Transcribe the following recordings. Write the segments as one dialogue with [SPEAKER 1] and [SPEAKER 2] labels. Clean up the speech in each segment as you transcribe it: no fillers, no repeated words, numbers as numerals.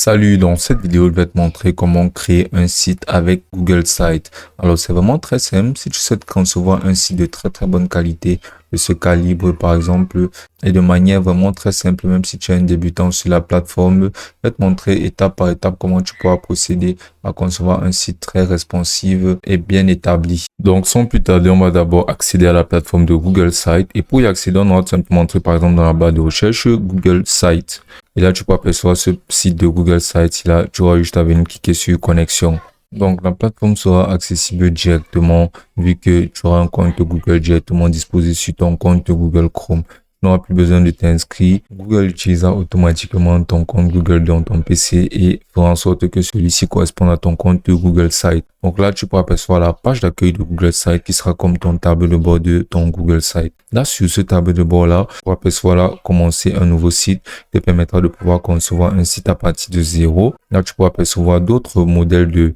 [SPEAKER 1] Salut, dans cette vidéo, je vais te montrer comment créer un site avec Google Sites. Alors, c'est vraiment très simple. Si tu souhaites concevoir un site de très bonne qualité, de ce calibre par exemple, et de manière vraiment très simple, même si tu es un débutant sur la plateforme, je vais te montrer étape par étape comment tu pourras procéder à concevoir un site très responsive et bien établi. Donc, sans plus tarder, on va d'abord accéder à la plateforme de Google Sites. Et pour y accéder, on va te montrer par exemple dans la barre de recherche Google Sites. Et là, tu peux apercevoir ce site de Google Sites. Là, tu auras juste à venir cliquer sur connexion. Donc, la plateforme sera accessible directement vu que tu auras un compte Google directement disposé sur ton compte Google Chrome. Tu n'auras plus besoin de t'inscrire. Google utilisera automatiquement ton compte Google dans ton PC et fera en sorte que celui-ci corresponde à ton compte Google Sites. Donc là, tu pourras apercevoir la page d'accueil de Google Sites qui sera comme ton tableau de bord de ton Google Sites. Là, sur ce tableau de bord-là, tu pourras apercevoir là, commencer un nouveau site qui te permettra de pouvoir concevoir un site à partir de zéro. Là, tu pourras apercevoir d'autres modèles de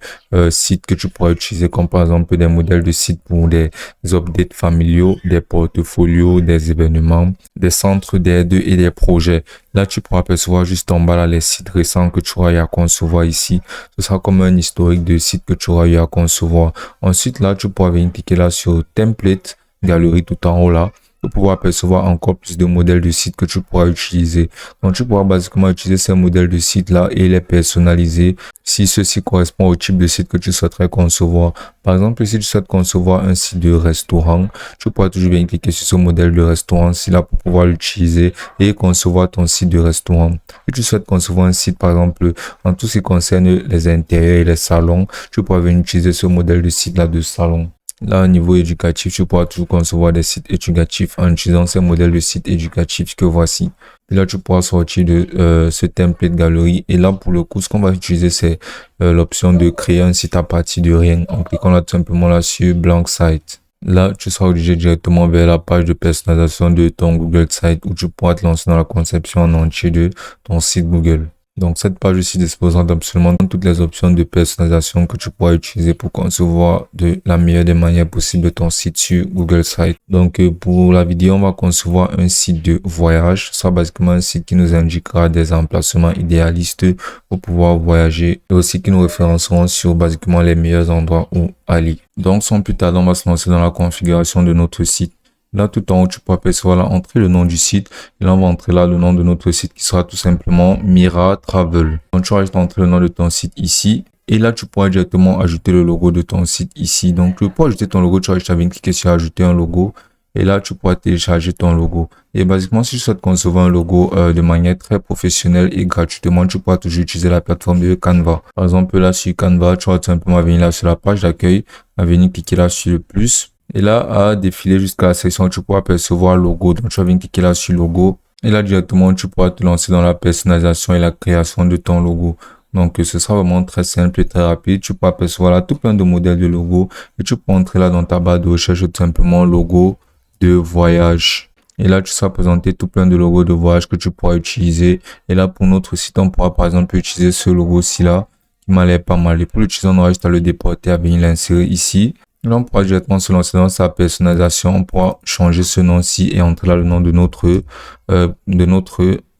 [SPEAKER 1] sites que tu pourras utiliser, comme par exemple des modèles de sites pour des updates familiaux, des portfolios, des événements, des centres d'aide et des projets. Là, tu pourras apercevoir juste en bas là, les sites récents que tu auras eu à concevoir ici. Ce sera comme un historique de sites que tu auras eu à concevoir. Ensuite, là, tu pourras venir cliquer là sur Template, galerie tout en haut là, pour pouvoir apercevoir encore plus de modèles de sites que tu pourras utiliser. Donc, tu pourras basiquement utiliser ces modèles de sites là et les personnaliser si ceci correspond au type de site que tu souhaiterais concevoir. Par exemple, si tu souhaites concevoir un site de restaurant, tu pourras toujours bien cliquer sur ce modèle de restaurant là pour pouvoir l'utiliser et concevoir ton site de restaurant. Si tu souhaites concevoir un site, par exemple, en tout ce qui concerne les intérieurs et les salons, tu pourras venir utiliser ce modèle de site là de salon. Là, au niveau éducatif, tu pourras toujours concevoir des sites éducatifs en utilisant ces modèles de sites éducatifs que voici. Et là, tu pourras sortir de ce template galerie. Et là, pour le coup, ce qu'on va utiliser, c'est l'option de créer un site à partir de rien. En cliquant là, tout simplement là sur Blank Site. Là, tu seras dirigé directement vers la page de personnalisation de ton Google Site où tu pourras te lancer dans la conception en entier de ton site Google. Donc, cette page ici disposera d'absolument toutes les options de personnalisation que tu pourras utiliser pour concevoir de la meilleure des manières possibles ton site sur Google Sites. Donc, pour la vidéo, on va concevoir un site de voyage. Ce sera basiquement un site qui nous indiquera des emplacements idéalistes pour pouvoir voyager et aussi qui nous référenceront sur basiquement les meilleurs endroits où aller. Donc, sans plus tarder, on va se lancer dans la configuration de notre site. Là, tout en haut, tu peux apercevoir là, entrer le nom du site. Et là, on va entrer là le nom de notre site qui sera tout simplement Mira Travel. Donc, tu vas juste entrer le nom de ton site ici. Et là, tu pourras directement ajouter le logo de ton site ici. Donc, pour ajouter ton logo, tu vas juste venir cliquer sur ajouter un logo. Et là, tu pourras télécharger ton logo. Et basiquement, si tu souhaites concevoir un logo de manière très professionnelle et gratuitement, tu pourras toujours utiliser la plateforme de Canva. Par exemple, là, sur Canva, tu vas tout simplement venir là sur la page d'accueil, venir cliquer là sur le plus. Et là, à défiler jusqu'à la section, tu pourras apercevoir logo. Donc, tu vas venir cliquer là sur logo. Et là, directement, tu pourras te lancer dans la personnalisation et la création de ton logo. Donc, ce sera vraiment très simple et très rapide. Tu pourras apercevoir là tout plein de modèles de logo. Et tu pourras entrer là dans ta barre de recherche tout simplement logo de voyage. Et là, tu seras présenté tout plein de logos de voyage que tu pourras utiliser. Et là, pour notre site, on pourra par exemple utiliser ce logo-ci là, qui m'a l'air pas mal. Et pour l'utiliser, on aura juste à le déporter, à venir l'insérer ici. Là, on pourra directement se lancer dans sa personnalisation. On pourra changer ce nom-ci et entrer là le nom de notre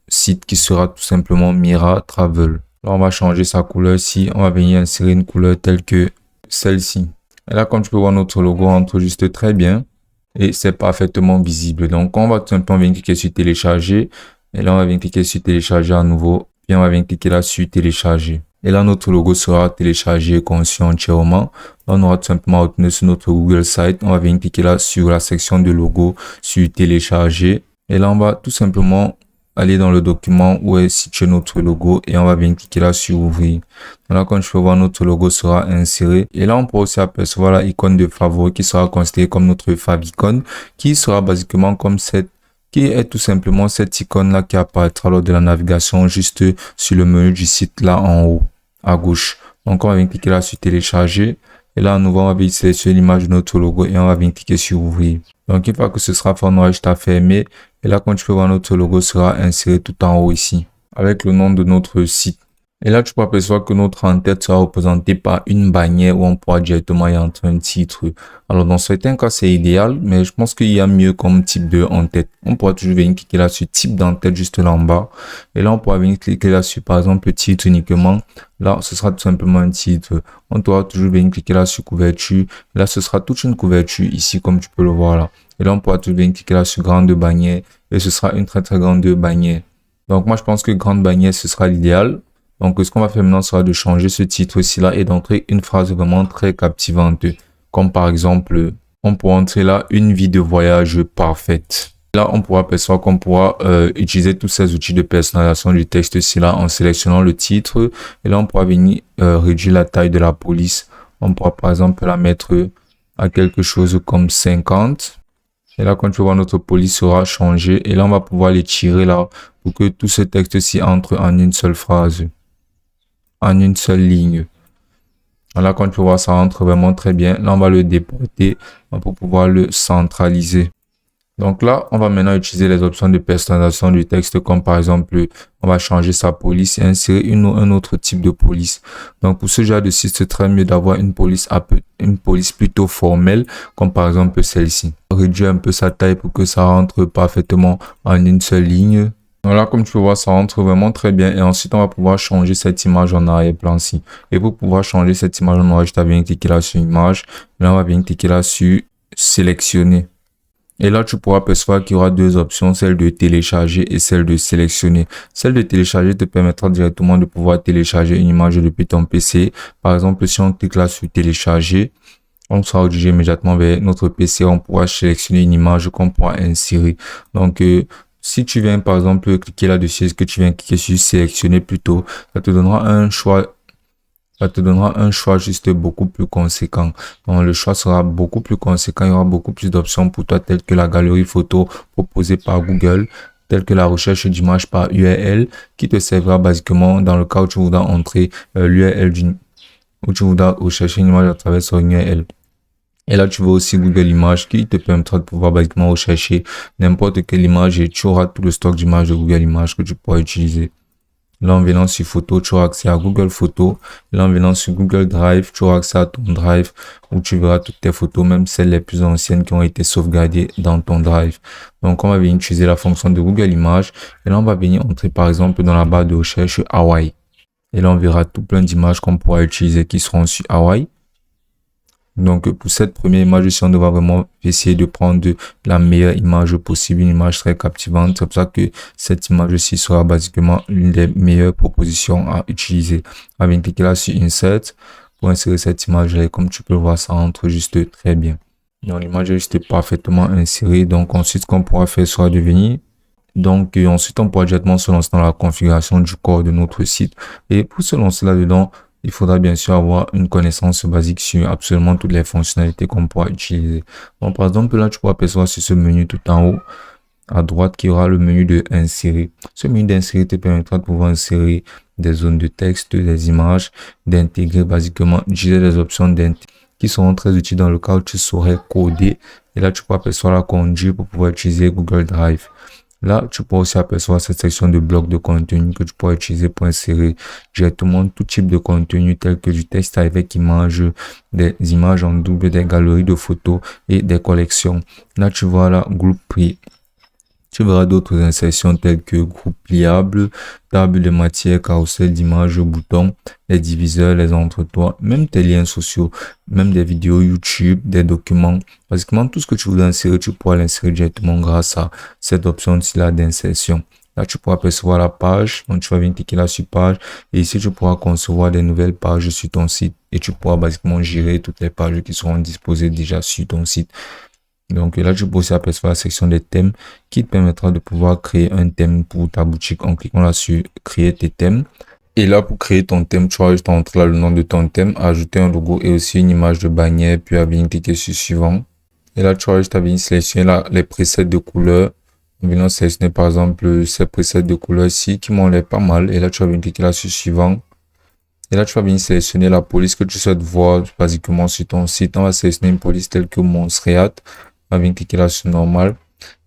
[SPEAKER 1] site qui sera tout simplement Mira Travel. Là, on va changer sa couleur ici. On va venir insérer une couleur telle que celle-ci. Et là, comme tu peux voir, notre logo entre juste très bien et c'est parfaitement visible. Donc, on va tout simplement venir cliquer sur télécharger. Et là, on va venir cliquer sur télécharger à nouveau. Puis, on va venir cliquer là sur télécharger. Et là, notre logo sera téléchargé et conçu entièrement. Là, on aura tout simplement à retourner sur notre Google Site. On va venir cliquer là sur la section de logo, sur télécharger. Et là, on va tout simplement aller dans le document où est situé notre logo et on va venir cliquer là sur ouvrir. Donc là, comme je peux voir, notre logo sera inséré. Et là, on peut aussi apercevoir la icône de favori qui sera considérée comme notre favicon, qui sera basiquement comme qui est tout simplement cette icône là qui apparaîtra lors de la navigation juste sur le menu du site là en haut à gauche. Donc on va venir cliquer là sur télécharger et là à nouveau on va venir sélectionner l'image de notre logo et on va venir cliquer sur ouvrir. Donc une fois que ce sera fait, on aura juste à fermer et là comme tu peux voir, notre logo sera inséré tout en haut ici avec le nom de notre site. Et là, tu peux apercevoir que notre en-tête sera représentée par une bannière où on pourra directement y entrer un titre. Alors, dans certains cas, c'est idéal, mais je pense qu'il y a mieux comme type de en-tête. On pourra toujours venir cliquer là sur type d'en-tête juste là en bas. Et là, on pourra venir cliquer là sur, par exemple, le titre uniquement. Là, ce sera tout simplement un titre. On pourra toujours venir cliquer là sur couverture. Là, ce sera toute une couverture ici, comme tu peux le voir là. Et là, on pourra toujours venir cliquer là sur grande bannière. Et ce sera une très, très grande bannière. Donc, moi, je pense que grande bannière, ce sera l'idéal. Donc, ce qu'on va faire maintenant sera de changer ce titre-ci là et d'entrer une phrase vraiment très captivante. Comme par exemple, on pourra entrer là une vie de voyage parfaite. Là, on pourra percevoir qu'on pourra utiliser tous ces outils de personnalisation du texte-ci là en sélectionnant le titre. Et là, on pourra venir réduire la taille de la police. On pourra par exemple la mettre à quelque chose comme 50. Et là, quand tu vois notre police sera changée. Et là, on va pouvoir les tirer là pour que tout ce texte-ci entre en une seule phrase, en une seule ligne. Là, quand tu vois, ça rentre vraiment très bien. Là, on va le déporter pour pouvoir le centraliser. Donc là, on va maintenant utiliser les options de personnalisation du texte, comme par exemple, on va changer sa police et insérer un autre type de police. Donc pour ce genre de site, c'est très mieux d'avoir une police plutôt formelle, comme par exemple celle-ci. Réduire un peu sa taille pour que ça rentre parfaitement en une seule ligne. Donc là, comme tu peux voir, ça rentre vraiment très bien. Et ensuite, on va pouvoir changer cette image en arrière-plan-ci. Et pour pouvoir changer cette image en arrière, je vais venir cliquer là sur image. Là, on va venir cliquer là sur sélectionner. Et là, tu pourras percevoir qu'il y aura deux options, celle de télécharger et celle de sélectionner. Celle de télécharger te permettra directement de pouvoir télécharger une image depuis ton PC. Par exemple, si on clique là sur télécharger, on sera redirigé immédiatement vers notre PC. On pourra sélectionner une image qu'on pourra insérer. Donc, si tu viens par exemple cliquer là-dessus, est-ce que tu viens cliquer sur sélectionner plutôt, ça te donnera un choix. Ça te donnera un choix juste beaucoup plus conséquent. Donc, le choix sera beaucoup plus conséquent. Il y aura beaucoup plus d'options pour toi, telles que la galerie photo proposée par Google, telles que la recherche d'images par URL, qui te servira basiquement dans le cas où tu voudras entrer l'URL où tu voudras rechercher une image à travers son URL. Et là, tu vois aussi Google Images qui te permettra de pouvoir basiquement rechercher n'importe quelle image et tu auras tout le stock d'images de Google Images que tu pourras utiliser. Là, en venant sur photo, tu auras accès à Google Photos. Là, en venant sur Google Drive, tu auras accès à ton Drive où tu verras toutes tes photos, même celles les plus anciennes qui ont été sauvegardées dans ton Drive. Donc, on va venir utiliser la fonction de Google Images. Et là, on va venir entrer, par exemple, dans la barre de recherche Hawaï. Et là, on verra tout plein d'images qu'on pourra utiliser qui seront sur Hawaï. Donc, pour cette première image ici, on devra vraiment essayer de prendre la meilleure image possible, une image très captivante. C'est pour ça que cette image-ci sera basiquement l'une des meilleures propositions à utiliser. On va cliquer là sur Insert pour insérer cette image-là. Et comme tu peux le voir, ça rentre juste très bien. Donc, l'image est juste parfaitement insérée. Donc, ensuite, ce qu'on pourra faire sera de venir. Donc, ensuite, on pourra directement se lancer dans la configuration du corps de notre site. Et pour se lancer là-dedans, il faudra bien sûr avoir une connaissance basique sur absolument toutes les fonctionnalités qu'on pourra utiliser. Donc, par exemple, là, tu pourras apercevoir sur ce menu tout en haut, à droite, qu'il y aura le menu de insérer. Ce menu d'insérer te permettra de pouvoir insérer des zones de texte, des images, d'intégrer basiquement, utiliser les options qui seront très utiles dans le cas où tu saurais coder. Et là, tu pourras apercevoir la conduite pour pouvoir utiliser Google Drive. Là, tu pourras aussi apercevoir cette section de blocs de contenu que tu pourras utiliser pour insérer directement tout type de contenu tel que du texte avec images, des images en double, des galeries de photos et des collections. Là, tu vois là, groupe prix. Tu verras d'autres insertions telles que groupe pliable, table de matière, carrousel d'images, boutons, les diviseurs, les entretoits, même tes liens sociaux, même des vidéos YouTube, des documents. Basiquement, tout ce que tu voudrais insérer, tu pourras l'insérer directement grâce à cette option-ci là d'insertion. Là, tu pourras percevoir la page. Donc, tu vas venir cliquer là sur page. Et ici, tu pourras concevoir des nouvelles pages sur ton site. Et tu pourras basiquement gérer toutes les pages qui seront disposées déjà sur ton site. Donc là, tu peux aussi apercevoir la section des thèmes qui te permettra de pouvoir créer un thème pour ta boutique en cliquant là sur créer tes thèmes. Et là, pour créer ton thème, tu vas juste entrer là le nom de ton thème, ajouter un logo et aussi une image de bannière, puis à venir cliquer sur suivant. Et là, tu vas juste à venir sélectionner là, les presets de couleurs. En venant sélectionner par exemple ces presets de couleurs ici qui m'ont l'air pas mal. Et là, tu vas venir cliquer là sur suivant. Et là, tu vas venir sélectionner la police que tu souhaites voir basiquement sur ton site. On va sélectionner une police telle que Montserrat. On va venir cliquer là sur normal.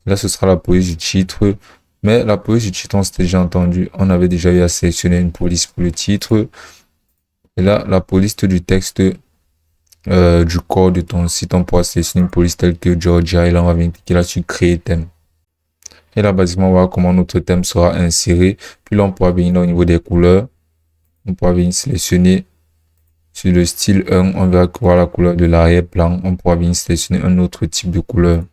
[SPEAKER 1] Là, ce sera la police du titre. Mais la police du titre, on s'était déjà entendu. On avait déjà eu à sélectionner une police pour le titre. Et là, la police du texte du corps de ton site, on pourra sélectionner une police telle que Georgia. Et là, on va venir cliquer là sur créer thème. Et là, basiquement, on va voir comment notre thème sera inséré. Puis là, on pourra venir là, au niveau des couleurs. On pourra venir sélectionner sur le style 1. On verra voir la couleur de l'arrière-plan. On pourra venir sélectionner un autre type de couleur.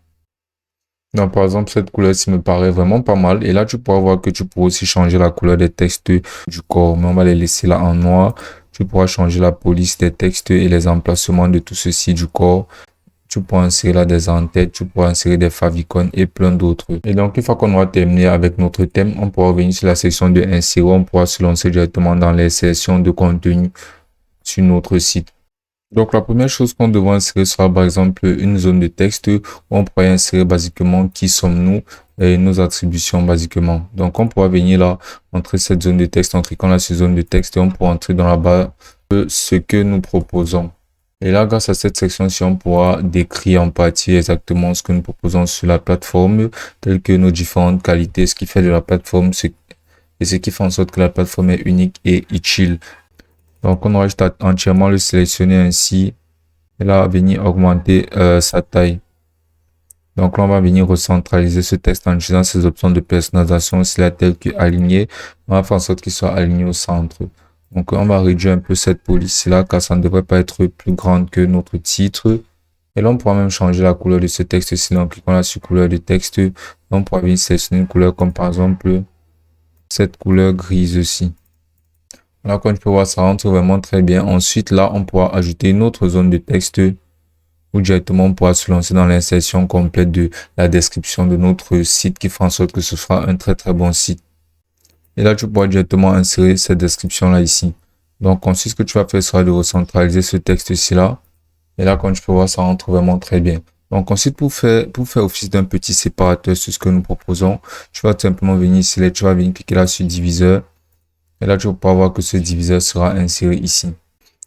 [SPEAKER 1] Donc, par exemple, cette couleur-ci me paraît vraiment pas mal. Et là, tu pourras voir que tu pourras aussi changer la couleur des textes du corps. Mais on va les laisser là en noir. Tu pourras changer la police des textes et les emplacements de tout ceci du corps. Tu pourras insérer là des en-têtes, tu pourras insérer des favicons et plein d'autres. Et donc, une fois qu'on aura terminé avec notre thème, on pourra venir sur la section de insérer. On pourra se lancer directement dans les sections de contenu sur notre site. Donc, la première chose qu'on devra insérer sera par exemple une zone de texte où on pourra insérer basiquement qui sommes-nous et nos attributions basiquement. Donc, on pourra venir là, entrer cette zone de texte en cliquant là sur zone de texte et on pourra entrer dans la barre de ce que nous proposons. Et là, grâce à cette section-ci, on pourra décrire en partie exactement ce que nous proposons sur la plateforme, telles que nos différentes qualités, ce qui fait de la plateforme, et ce qui fait en sorte que la plateforme est unique et utile. Donc, on aura juste à entièrement le sélectionner ainsi. Et là, venir augmenter sa taille. Donc là, on va venir recentraliser ce texte en utilisant ces options de personnalisation, aussi là, telles que aligner. On va faire en sorte qu'il soit aligné au centre. Donc, on va réduire un peu cette police-là, car ça ne devrait pas être plus grande que notre titre. Et là, on pourra même changer la couleur de ce texte-ci en cliquant là sur couleur de texte. On pourra venir sélectionner une couleur comme par exemple cette couleur grise-ci. Là, comme tu peux voir, ça rentre vraiment très bien. Ensuite, là, on pourra ajouter une autre zone de texte où directement on pourra se lancer dans l'insertion complète de la description de notre site qui fera en sorte que ce sera un très très bon site. Et là, tu pourras directement insérer cette description-là ici. Donc, ensuite, ce que tu vas faire sera de recentraliser ce texte-ci là. Et là, comme tu peux voir, ça rentre vraiment très bien. Donc, ensuite, pour faire office d'un petit séparateur sur ce que nous proposons, tu vas tout simplement venir ici, là, tu vas venir cliquer là sur diviseur. Et là, tu vas pouvoir voir que ce diviseur sera inséré ici.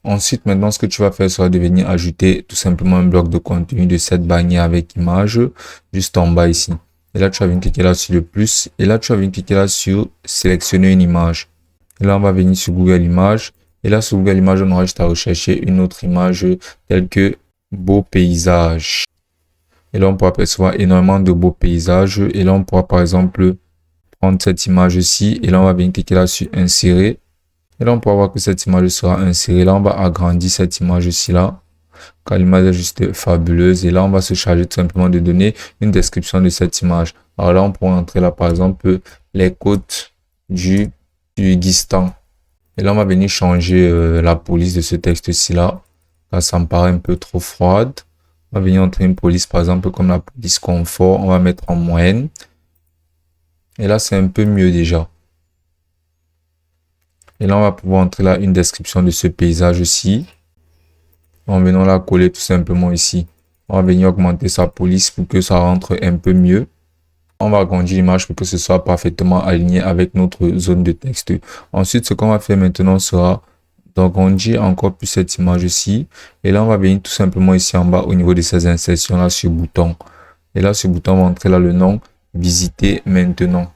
[SPEAKER 1] Ensuite, maintenant, ce que tu vas faire sera de venir ajouter tout simplement un bloc de contenu de cette bannière avec image juste en bas ici. Et là, tu vas venir cliquer là sur le plus. Et là, tu vas venir cliquer là sur sélectionner une image. Et là, on va venir sur Google Images. Et là, sur Google Images, on aura juste à rechercher une autre image telle que beau paysage. Et là, on pourra percevoir énormément de beaux paysages. Et là, on pourra par exemple prendre cette image-ci. Et là, on va venir cliquer là sur insérer. Et là, on pourra voir que cette image sera insérée. Là, on va agrandir cette image-ci là. Car l'image est juste fabuleuse. Et là, on va se charger tout simplement de donner une description de cette image. Alors là, on pourra entrer là, par exemple, les côtes du Kyrgyzstan. Et là, on va venir changer la police de ce texte-ci là. Là, ça me paraît un peu trop froide. On va venir entrer une police, par exemple, comme la police confort. On va mettre en moyenne. Et là, c'est un peu mieux déjà. Et là, on va pouvoir entrer là une description de ce paysage-ci. En venant là coller tout simplement ici. On va venir augmenter sa police pour que ça rentre un peu mieux. On va agrandir l'image pour que ce soit parfaitement aligné avec notre zone de texte. Ensuite, ce qu'on va faire maintenant sera d'agrandir encore plus cette image-ci. Et là, on va venir tout simplement ici en bas au niveau de ces insertions là sur bouton. Et là, sur bouton, on va entrer là le nom visiter maintenant.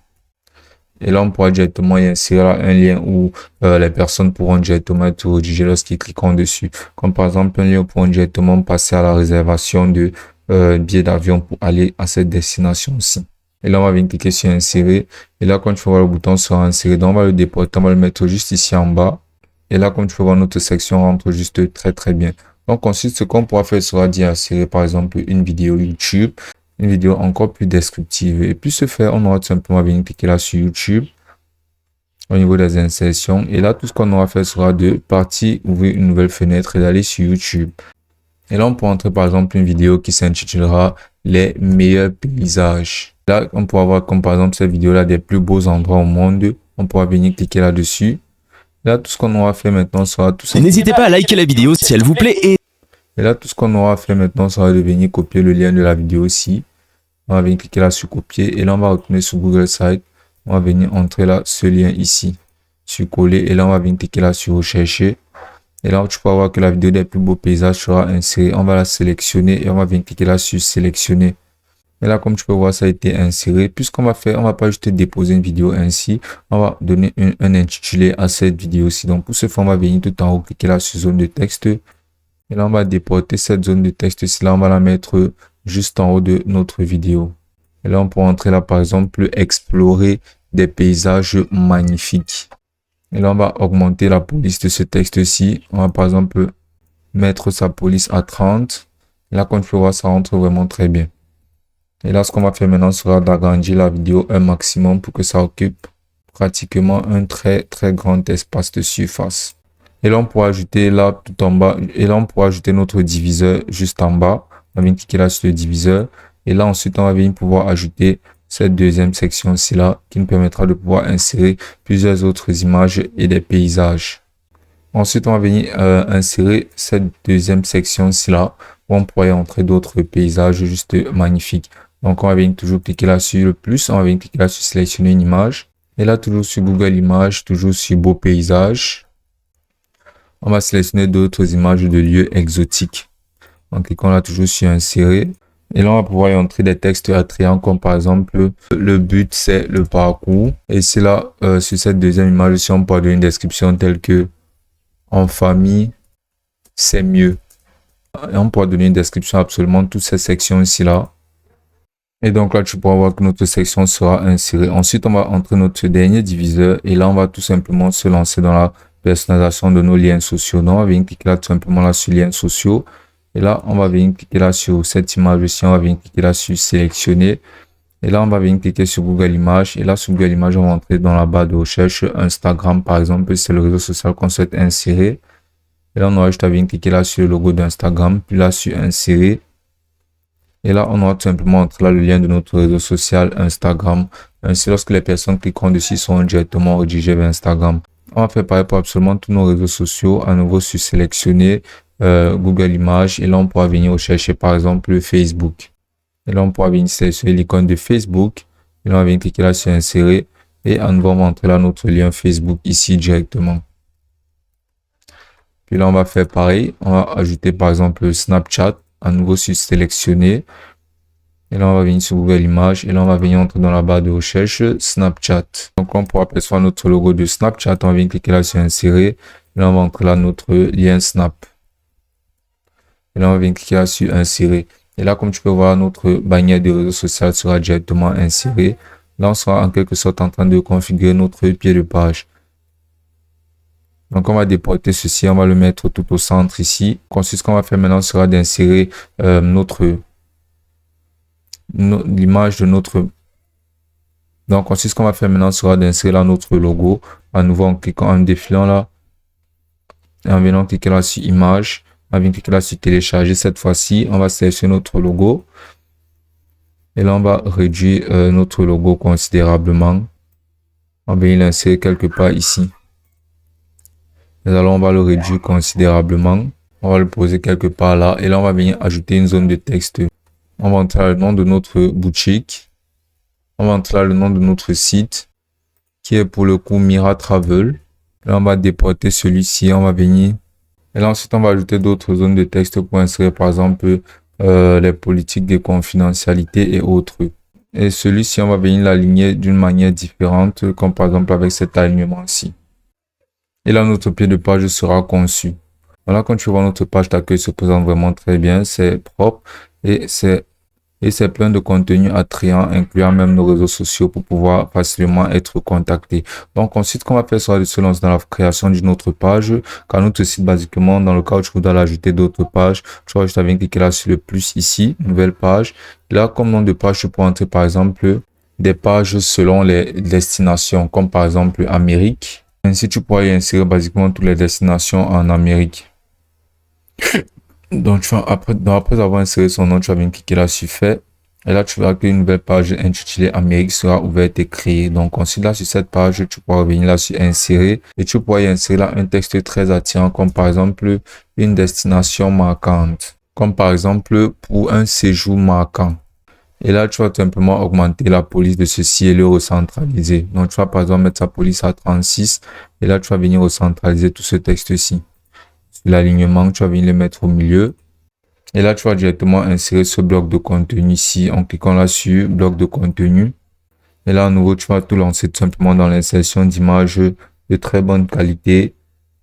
[SPEAKER 1] Et là, on pourra directement y insérer un lien où les personnes pourront directement être redirigées lorsqu'ils cliqueront dessus. Comme par exemple, un lien où pourront directement passer à la réservation de billets d'avion pour aller à cette destination-ci. Et là, on va venir cliquer sur insérer. Et là, quand tu vas voir le bouton sera inséré, donc on va le déporter, on va le mettre juste ici en bas. Et là, comme tu peux voir, notre section rentre juste très très bien. Donc ensuite, ce qu'on pourra faire sera d'y insérer par exemple une vidéo YouTube. Une vidéo encore plus descriptive. Et puis ce faire, on aura tout simplement venir cliquer là sur YouTube au niveau des insertions. Et là, tout ce qu'on aura fait sera de partir, ouvrir une nouvelle fenêtre et d'aller sur YouTube. Et là, on peut entrer par exemple une vidéo qui s'intitulera les meilleurs paysages. Là, on pourra voir comme par exemple cette vidéo-là des plus beaux endroits au monde. On pourra venir cliquer là-dessus. Là, tout ce qu'on aura fait maintenant sera tout simplement...
[SPEAKER 2] N'hésitez pas à liker la vidéo si elle vous plaît
[SPEAKER 1] Et là, tout ce qu'on aura fait maintenant sera de venir copier le lien de la vidéo aussi. On va venir cliquer là sur copier et là on va retourner sur Google Site. On va venir entrer là ce lien ici sur coller et là on va venir cliquer là sur rechercher. Et là tu peux voir que la vidéo des plus beaux paysages sera insérée. On va la sélectionner et on va venir cliquer là sur sélectionner. Et là, comme tu peux voir, ça a été inséré. Puisqu'on va faire, on va pas juste déposer une vidéo ainsi. On va donner un intitulé à cette vidéo-ci. Donc, pour ce faire, on va venir tout en haut, cliquer là sur zone de texte. Et là, on va déporter cette zone de texte-ci. Là, on va la mettre juste en haut de notre vidéo. Et là, on peut entrer là, par exemple, explorer des paysages magnifiques. Et là, on va augmenter la police de ce texte-ci. On va, par exemple, mettre sa police à 30. Et là, comme tu peux voir, ça rentre vraiment très bien. Et là, ce qu'on va faire maintenant sera d'agrandir la vidéo un maximum pour que ça occupe pratiquement un très grand espace de surface. Et là, on pourra ajouter là tout en bas. Et là, on pourra ajouter notre diviseur juste en bas. On va venir cliquer là sur le diviseur. Et là, ensuite, on va venir pouvoir ajouter cette deuxième section-ci là qui nous permettra de pouvoir insérer plusieurs autres images et des paysages. Ensuite, on va venir insérer cette deuxième section-ci là où on pourrait entrer d'autres paysages juste magnifiques. Donc, on va venir toujours cliquer là sur le plus. On va venir cliquer là sur sélectionner une image. Et là, toujours sur Google Images, toujours sur Beau paysage. On va sélectionner d'autres images de lieux exotiques. En cliquant là toujours sur Insérer. Et là, on va pouvoir y entrer des textes attrayants comme par exemple, le but c'est le parcours. Et c'est là, sur cette deuxième image, si on peut donner une description telle que en famille, c'est mieux. Et on pourra donner une description à absolument toutes ces sections ici là. Et donc là, tu pourras voir que notre section sera insérée. Ensuite, on va entrer notre dernier diviseur. Et là, on va tout simplement se lancer dans la personnalisation de nos liens sociaux. Donc, on va venir cliquer là tout simplement là sur liens sociaux. Et là, on va venir cliquer là sur cette image aussi. On va venir cliquer là sur sélectionner. Et là, on va venir cliquer sur Google Images. Et là, sur Google Images, on va entrer dans la barre de recherche Instagram, par exemple. C'est le réseau social qu'on souhaite insérer. Et là, on aura juste à venir cliquer là sur le logo d'Instagram. Puis là, sur Insérer. Et là, on aura tout simplement entre là le lien de notre réseau social Instagram. Ainsi, lorsque les personnes cliqueront dessus, seront directement redirigées vers Instagram. On va faire pareil pour absolument tous nos réseaux sociaux. À nouveau, sur sélectionner Google Images. Et là, on pourra venir rechercher par exemple Facebook. Et là, on pourra venir sélectionner l'icône de Facebook. Et là, on va venir cliquer là sur Insérer. Et à nouveau, on va entrer là notre lien Facebook ici directement. Puis là, on va faire pareil. On va ajouter par exemple Snapchat. À nouveau sur sélectionner. Et là, on va venir sur Google Images. Et là, on va venir entrer dans la barre de recherche Snapchat. Donc, on pourra apercevoir notre logo de Snapchat. On va venir cliquer là sur Insérer. Et là, on va entrer là notre lien Snap. Et là, on va venir cliquer là sur Insérer. Et là, comme tu peux voir, notre bannière de réseau social sera directement insérée. Là, on sera en quelque sorte en train de configurer notre pied de page. Donc, on va déporter ceci, on va le mettre tout au centre ici. Ensuite, ce qu'on va faire maintenant sera d'insérer l'image de notre... Donc, ensuite, ce qu'on va faire maintenant sera d'insérer là notre logo. À nouveau, en cliquant, en défilant là. Et en venant cliquer là sur image. On va venir cliquer là sur télécharger. Cette fois-ci, on va sélectionner notre logo. Et là, on va réduire notre logo considérablement. On va venir l'insérer quelque part ici. Et alors, on va le réduire considérablement. On va le poser quelque part là. Et là, on va venir ajouter une zone de texte. On va entrer le nom de notre boutique. On va entrer le nom de notre site, qui est pour le coup Mira Travel. Là, on va déporter celui-ci. On va venir. Et là, ensuite, on va ajouter d'autres zones de texte pour insérer, par exemple, les politiques de confidentialité et autres. Et celui-ci, on va venir l'aligner d'une manière différente, comme par exemple avec cet alignement-ci. Et là, notre pied de page sera conçu. Voilà, quand tu vois notre page d'accueil se présente vraiment très bien, c'est propre et c'est plein de contenu attrayant, incluant même nos réseaux sociaux pour pouvoir facilement être contacté. Donc ensuite, ce qu'on va faire sera de se lancer dans la création d'une autre page. Car notre site, basiquement, dans le cas où tu voudrais ajouter d'autres pages, tu vas juste à venir cliquer là sur le plus ici, nouvelle page. Là, comme nom de page, tu peux entrer par exemple des pages selon les destinations, comme par exemple Amérique. Ainsi, tu pourras y insérer basiquement toutes les destinations en Amérique. Donc, après avoir inséré son nom, tu vas venir cliquer là sur fait. Et là, tu verras qu'une nouvelle page intitulée Amérique sera ouverte et créée. Donc, ensuite, là, sur cette page, tu pourras revenir là sur insérer. Et tu pourras y insérer là un texte très attirant, comme par exemple une destination marquante. Comme par exemple pour un séjour marquant. Et là, tu vas tout simplement augmenter la police de ceci et le recentraliser. Donc, tu vas par exemple mettre sa police à 36. Et là, tu vas venir recentraliser tout ce texte-ci. L'alignement, tu vas venir le mettre au milieu. Et là, tu vas directement insérer ce bloc de contenu ici en cliquant là sur bloc de contenu. Et là, à nouveau, tu vas tout lancer tout simplement dans l'insertion d'images de très bonne qualité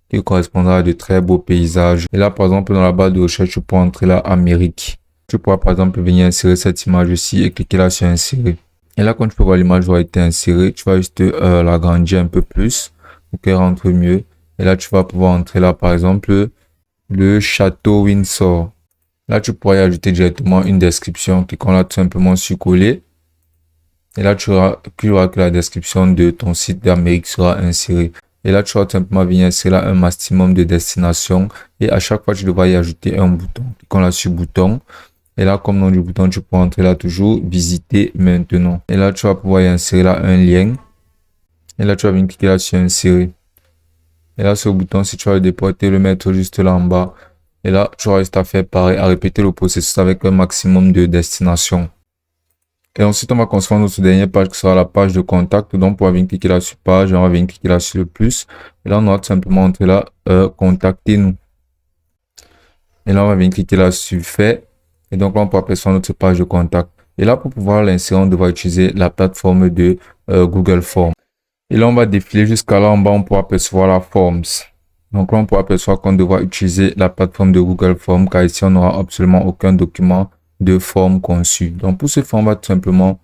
[SPEAKER 1] qui correspondra à de très beaux paysages. Et là, par exemple, dans la barre de recherche, tu peux entrer là Amérique. Tu pourras par exemple venir insérer cette image ici et cliquer là sur insérer. Et là, quand tu peux voir l'image aura été insérée, tu vas juste l'agrandir un peu plus pour qu'elle rentre mieux. Et là, tu vas pouvoir entrer là, par exemple, le château Windsor. Là, tu pourras y ajouter directement une description. Cliquons là tout simplement sur coller. Et là, tu verras que la description de ton site d'Amérique sera insérée. Et là, tu vas tout simplement venir insérer là un maximum de destinations. Et à chaque fois, tu devras y ajouter un bouton. Cliquons là sur bouton. Et là, comme nom du bouton, tu peux entrer là toujours visiter maintenant. Et là, tu vas pouvoir y insérer là un lien. Et là, tu vas venir cliquer là sur insérer. Et là, ce bouton, si tu vas le déporter, le mettre juste là en bas. Et là, tu auras juste à faire pareil, à répéter le processus avec un maximum de destinations. Et ensuite, on va construire notre dernière page qui sera la page de contact. Donc, on va venir cliquer là sur page, on va venir cliquer là sur le plus. Et là, on aura tout simplement entrer là, contactez-nous. Et là, on va venir cliquer là sur fait. Et donc, là, on peut apercevoir notre page de contact. Et là, pour pouvoir l'insérer, on devra utiliser la plateforme de Google Forms. Et là, on va défiler jusqu'à là en bas, on pourra apercevoir la Forms. Donc là, on pourra apercevoir qu'on devra utiliser la plateforme de Google Forms car ici, on n'aura absolument aucun document de forme conçu. Donc pour ce faire, on va tout simplement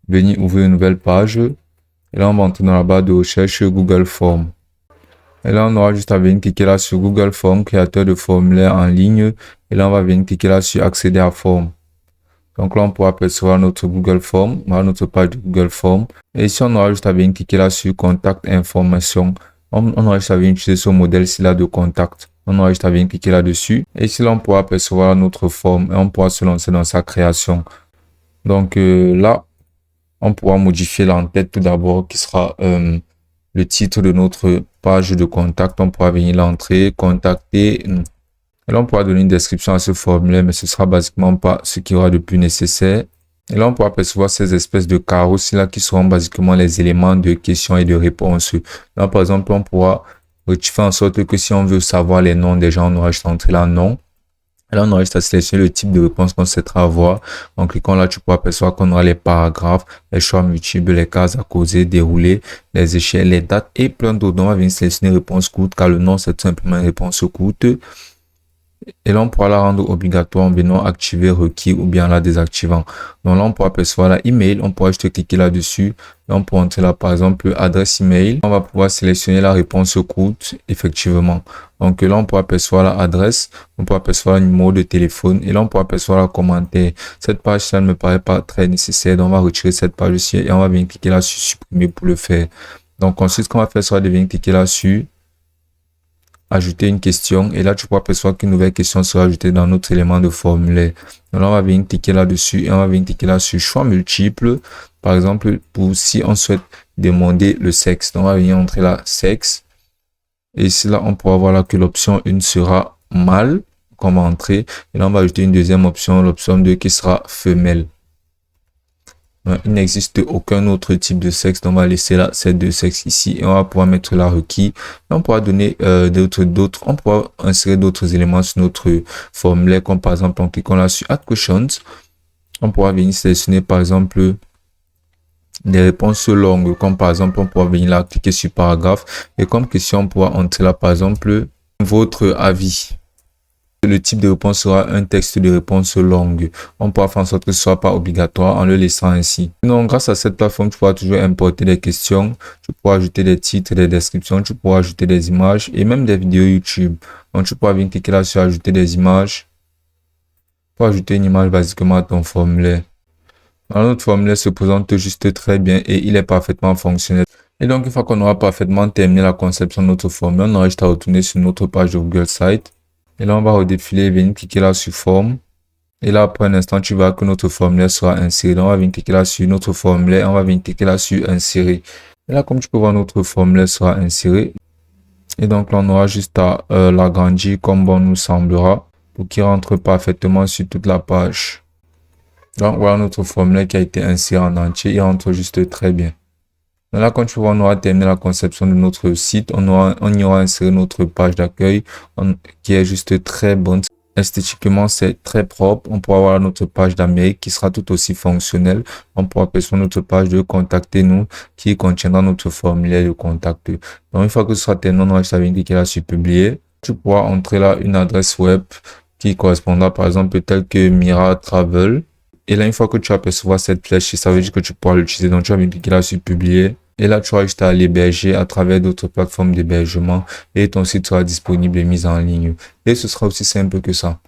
[SPEAKER 1] venir ouvrir une nouvelle page. Et là, on va entrer dans la barre de recherche Google Forms. Et là, on aura juste à venir cliquer là sur Google Forms, créateur de formulaire en ligne. Et là, on va venir cliquer là sur accéder à forme. Donc là, on pourra apercevoir notre Google Form, notre page de Google Form. Et ici, on aura juste à venir cliquer là sur contact information. On aura juste à venir utiliser ce modèle-ci là de contact. On aura juste à venir cliquer là-dessus. Et ici, là, on pourra apercevoir notre forme et on pourra se lancer dans sa création. Donc là, on pourra modifier l'entête tout d'abord qui sera le titre de notre page de contact. On pourra venir l'entrer, contacter. Et là, on pourra donner une description à ce formulaire, mais ce sera basiquement pas ce qui aura de plus nécessaire. Et là, on pourra percevoir ces espèces de carreaux-ci là qui seront basiquement les éléments de questions et de réponses. Là, par exemple, on pourra faire en sorte que si on veut savoir les noms des gens, on aura juste à entrer là nom. Et là, on aura juste à sélectionner le type de réponse qu'on souhaitera avoir. En cliquant là, tu pourras percevoir qu'on aura les paragraphes, les choix multiples, les cases à causer, dérouler, les échelles, les dates et plein d'autres. On va venir sélectionner réponse courte car le nom, c'est tout simplement une réponse courte. Et là, on pourra la rendre obligatoire en venant activer requis ou bien la désactivant. Donc là, on pourra percevoir la email. On pourra juste cliquer là-dessus. Et on pourra entrer là, par exemple, adresse email. On va pouvoir sélectionner la réponse courte, effectivement. Donc là, on pourra percevoir l'adresse. On pourra percevoir le numéro de téléphone. Et là, on pourra percevoir le commentaire. Cette page, ça ne me paraît pas très nécessaire. Donc, on va retirer cette page aussi. Et on va venir cliquer là sur supprimer pour le faire. Donc ensuite, ce qu'on va faire sera de venir cliquer là-dessus. Ajouter une question et là tu pourras percevoir qu'une nouvelle question sera ajoutée dans notre élément de formulaire. Donc là on va venir cliquer là-dessus et on va venir cliquer là sur choix multiples. Par exemple, pour si on souhaite demander le sexe, donc on va venir entrer là sexe. Et ici là on pourra voir là que l'option 1 sera mâle qu'on va entrer. Et là on va ajouter une deuxième option, l'option 2 qui sera femelle. Il n'existe aucun autre type de sexe. Donc on va laisser là ces deux sexes ici et on va pouvoir mettre là requis. Et on pourra donner on pourra insérer d'autres éléments sur notre formulaire comme par exemple en cliquant là sur Add Questions. On pourra venir sélectionner par exemple des réponses longues comme par exemple on pourra venir là cliquer sur paragraphe et comme question on pourra entrer là par exemple votre avis. Le type de réponse sera un texte de réponse longue. On pourra faire en sorte que ce soit pas obligatoire en le laissant ainsi. Sinon, grâce à cette plateforme, tu pourras toujours importer des questions. Tu pourras ajouter des titres, des descriptions. Tu pourras ajouter des images et même des vidéos YouTube. Donc, tu pourras venir cliquer là sur ajouter des images. Pour ajouter une image basiquement à ton formulaire. Alors, notre formulaire se présente juste très bien et il est parfaitement fonctionnel. Et donc, une fois qu'on aura parfaitement terminé la conception de notre formulaire, on aura juste à retourner sur notre page de Google Site. Et là, on va redéfiler et venir cliquer là sur forme. Et là, après un instant, tu verras que notre formulaire sera inséré. Donc, on va venir cliquer là sur notre formulaire. On va venir cliquer là sur insérer. Et là, comme tu peux voir, notre formulaire sera inséré. Et donc, là, on aura juste à l'agrandir comme bon nous semblera pour qu'il rentre parfaitement sur toute la page. Donc, voilà notre formulaire qui a été inséré en entier. Il rentre juste très bien. Donc là, quand tu vois, on aura terminé la conception de notre site. On y aura inséré notre page d'accueil qui est juste très bonne. esthétiquement, c'est très propre. On pourra avoir notre page d'Amérique qui sera tout aussi fonctionnelle. On pourra appeler sur notre page de contacter nous qui contiendra notre formulaire de contact. Donc, une fois que ce sera terminé, on va juste cliquer là sur publier. Tu pourras entrer là une adresse web qui correspondra par exemple tel que Mira Travel. Et là, une fois que tu apercevras cette flèche, ça veut dire que tu pourras l'utiliser. Donc, tu vas cliquer là sur publier. Et là, tu auras juste à l'héberger à travers d'autres plateformes d'hébergement et ton site sera disponible et mis en ligne. Et ce sera aussi simple que ça.